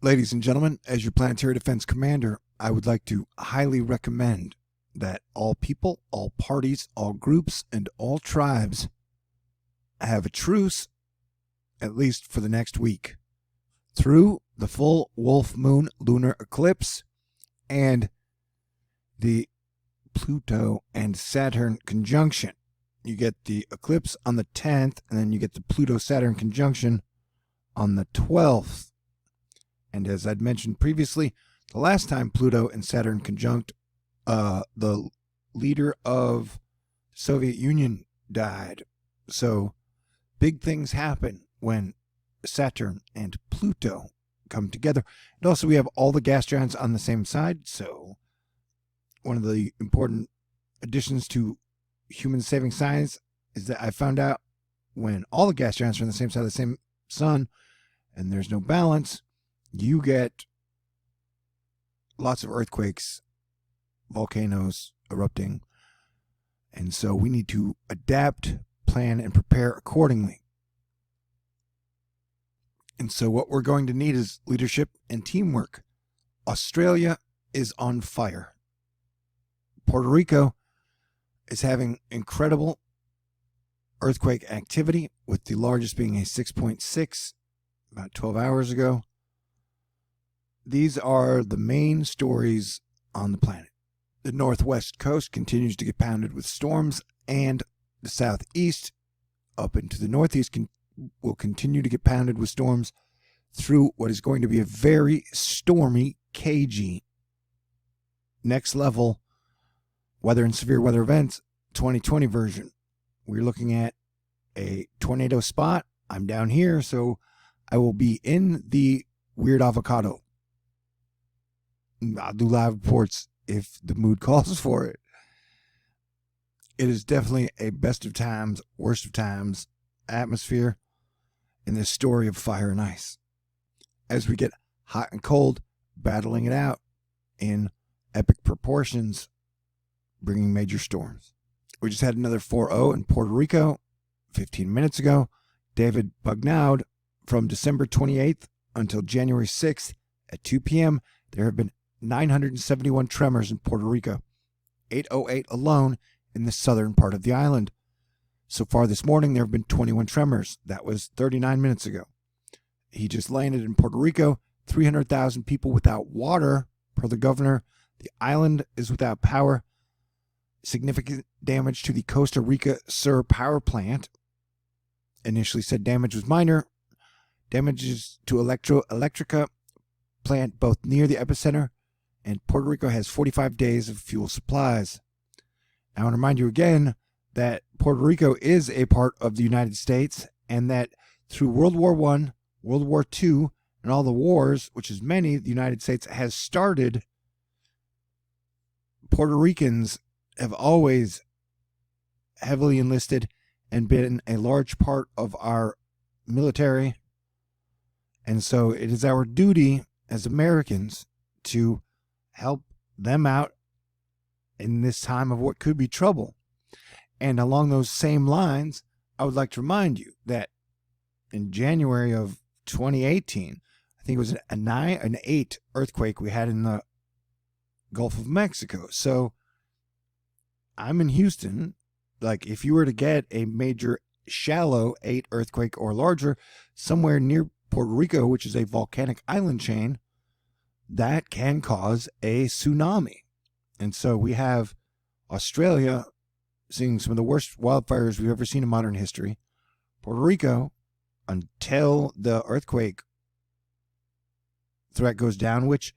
Ladies and gentlemen, as your planetary defense commander, I would like to highly recommend that all people, all parties, all groups, and all tribes have a truce, at least for the next week, through the full wolf moon lunar eclipse and the Pluto and Saturn conjunction. You get the eclipse on the 10th, and then you get the Pluto-Saturn conjunction on the 12th. And as I'd mentioned previously, the last time Pluto and Saturn conjunct, the leader of the Soviet Union died. So big things happen when Saturn and Pluto come together. And also we have all the gas giants on the same side. So one of the important additions to human saving science is that I found out when all the gas giants are on the same side of the same sun and there's no balance, you get lots of earthquakes, volcanoes erupting. And so we need to adapt, plan, and prepare accordingly. And so what we're going to need is leadership and teamwork. Australia is on fire. Puerto Rico is having incredible earthquake activity, with the largest being a 6.6 about 12 hours ago. These are the main stories on the planet. The northwest coast continues to get pounded with storms, and the southeast up into the northeast will continue to get pounded with storms through what is going to be a very stormy, cagey, next level weather and severe weather events 2020 version. We're looking at a tornado spot. I'm down here, so I will be in the weird avocado. I'll do live reports if the mood calls for it. It is definitely a best of times, worst of times atmosphere in this story of fire and ice, as we get hot and cold, battling it out in epic proportions, bringing major storms. We just had another 4.0 in Puerto Rico 15 minutes ago. David Bugnaud, from December 28th until January 6th at 2 p.m., there have been 971 tremors in Puerto Rico, 808 alone in the southern part of the island. So far this morning, there have been 21 tremors. That was 39 minutes ago. He just landed in Puerto Rico, 300,000 people without water, per the governor. The island is without power. Significant damage to the Costa Rica Sur power plant. Initially said damage was minor. Damages to Electrica plant both near the epicenter, and Puerto Rico has 45 days of fuel supplies. I want to remind you again that Puerto Rico is a part of the United States, and that through World War I, World War II, and all the wars, which is many, the United States has started, Puerto Ricans have always heavily enlisted and been a large part of our military. And so it is our duty as Americans to help them out in this time of what could be trouble. And along those same lines, I would like to remind you that in January of 2018, I think it was an 8 earthquake we had in the Gulf of Mexico. So I'm in Houston. Like, if you were to get a major shallow 8 earthquake or larger somewhere near Puerto Rico, which is a volcanic island chain, that can cause a tsunami. And so we have Australia seeing some of the worst wildfires we've ever seen in modern history. Puerto Rico, until the earthquake threat goes down, which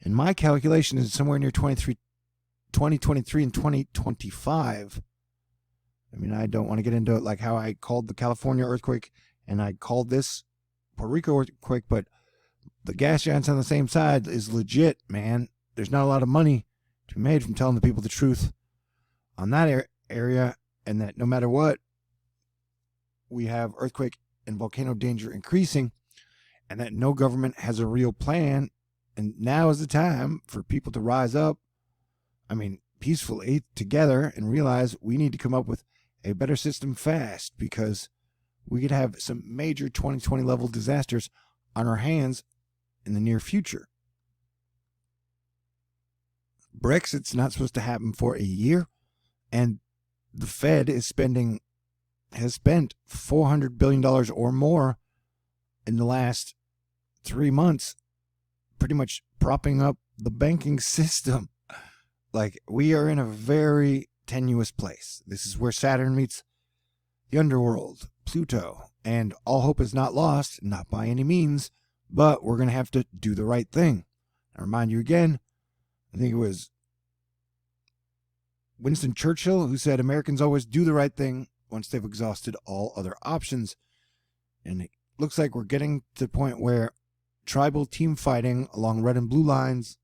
in my calculation is somewhere near 2023 and 2025. I mean, I don't want to get into it like how I called the California earthquake and I called this Puerto Rico earthquake, but the gas giants on the same side is legit, man. There's not a lot of money to be made from telling the people the truth on that area, and that no matter what, we have earthquake and volcano danger increasing, and that no government has a real plan. And now is the time for people to rise up, I mean, peacefully together, and realize we need to come up with a better system fast, because we could have some major 2020 level disasters on our hands in the near future. Brexit's not supposed to happen for a year, and the Fed has spent $400 billion or more in the last 3 months, pretty much propping up the banking system. Like, we are in a very tenuous place. This is where Saturn meets the underworld, Pluto, and all hope is not lost, not by any means, but we're going to have to do the right thing. I remind you again, I think it was Winston Churchill who said Americans always do the right thing once they've exhausted all other options. And it looks like we're getting to the point where tribal team fighting along red and blue lines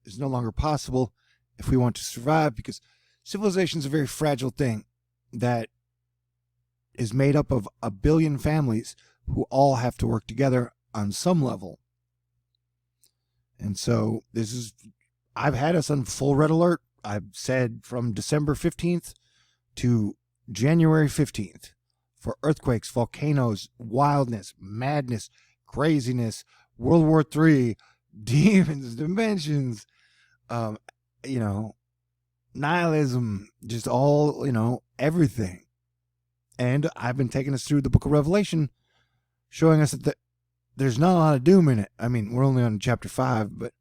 is no longer possible if we want to survive, because civilization is a very fragile thing that is made up of a billion families who all have to work together on some level. And so I've had us on full red alert. I've said from December 15th to January 15th for earthquakes, volcanoes, wildness, madness, craziness, World War III, demons, dimensions, nihilism, just all, everything. And I've been taking us through the book of Revelation, showing us that there's not a lot of doom in it. I mean, we're only on chapter 5, but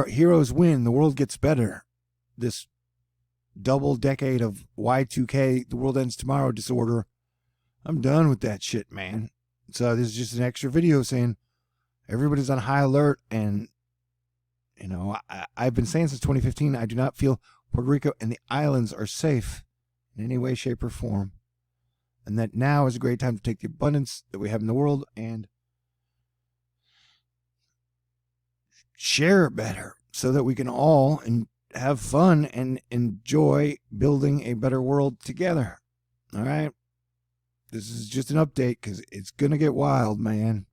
heroes win. The world gets better. This double decade of Y2K, the world ends tomorrow disorder, I'm done with that shit, man. So this is just an extra video saying everybody's on high alert. And, I've been saying since 2015, I do not feel Puerto Rico and the islands are safe in any way, shape, or form. And that now is a great time to take the abundance that we have in the world and share it better so that we can all have fun and enjoy building a better world together. All right. This is just an update because it's going to get wild, man.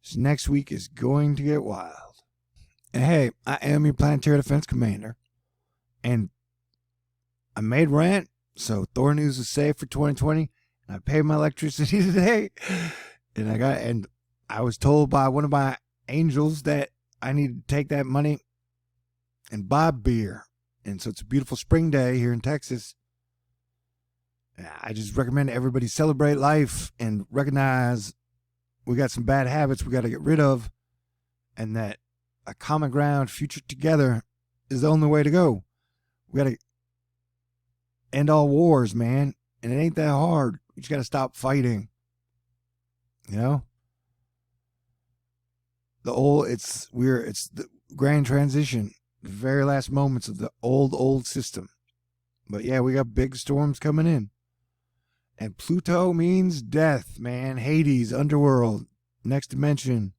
This next week is going to get wild. And hey, I am your planetary defense commander. And I made rent, so Thor News is safe for 2020. And I paid my electricity today. And I was told by one of my angels that I need to take that money and buy beer. And so it's a beautiful spring day here in Texas. I just recommend everybody celebrate life and recognize we got some bad habits we got to get rid of, and that a common ground, future together, is the only way to go. We got to end all wars, man. And it ain't that hard. You just got to stop fighting. It's the grand transition, the very last moments of the old system. But yeah, we got big storms coming in. And Pluto means death, man. Hades, underworld, next dimension,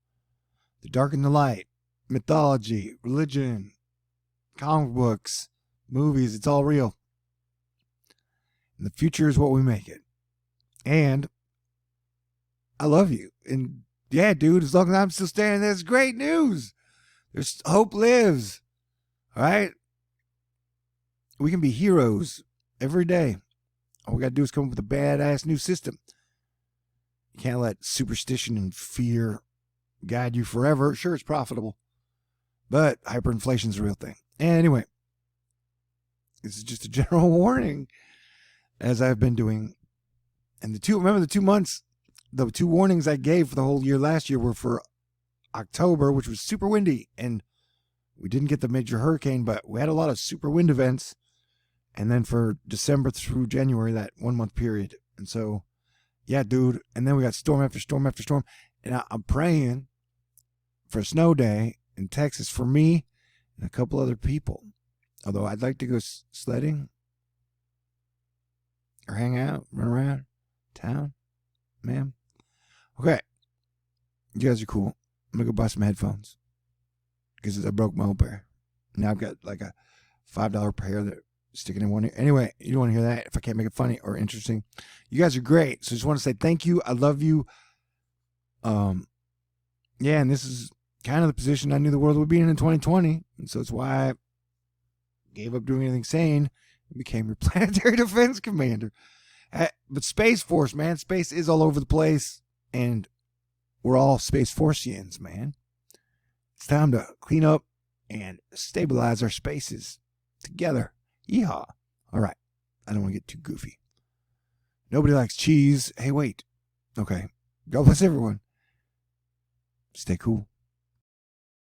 the dark and the light, mythology, religion, comic books, movies. It's all real. And the future is what we make it. And I love you. And yeah, dude, as long as I'm still standing, that's great news. There's hope lives. All right? We can be heroes every day. All we got to do is come up with a badass new system. You can't let superstition and fear guide you forever. Sure, it's profitable, but hyperinflation is a real thing. Anyway, this is just a general warning, as I've been doing. And the two warnings I gave for the whole year last year were for October, which was super windy, and we didn't get the major hurricane, but we had a lot of super wind events. And then for December through January, that 1 month period. And so, yeah, dude. And then we got storm after storm after storm. And I'm praying for a snow day in Texas for me and a couple other people. Although I'd like to go sledding or hang out, run around town, man. Okay. You guys are cool. I'm going to go buy some headphones because I broke my old pair. Now I've got like a $5 pair that sticking in one ear. Anyway, you don't want to hear that if I can't make it funny or interesting. You guys are great. So I just want to say thank you. I love you. Yeah, and this is kind of the position I knew the world would be in 2020. And so it's why I gave up doing anything sane and became your planetary defense commander. But Space Force, man, space is all over the place. And We're all Space Forcians, man. It's time to clean up and stabilize our spaces together. Yeehaw. All right. I don't want to get too goofy. Nobody likes cheese. Hey, wait. Okay. God bless everyone. Stay cool.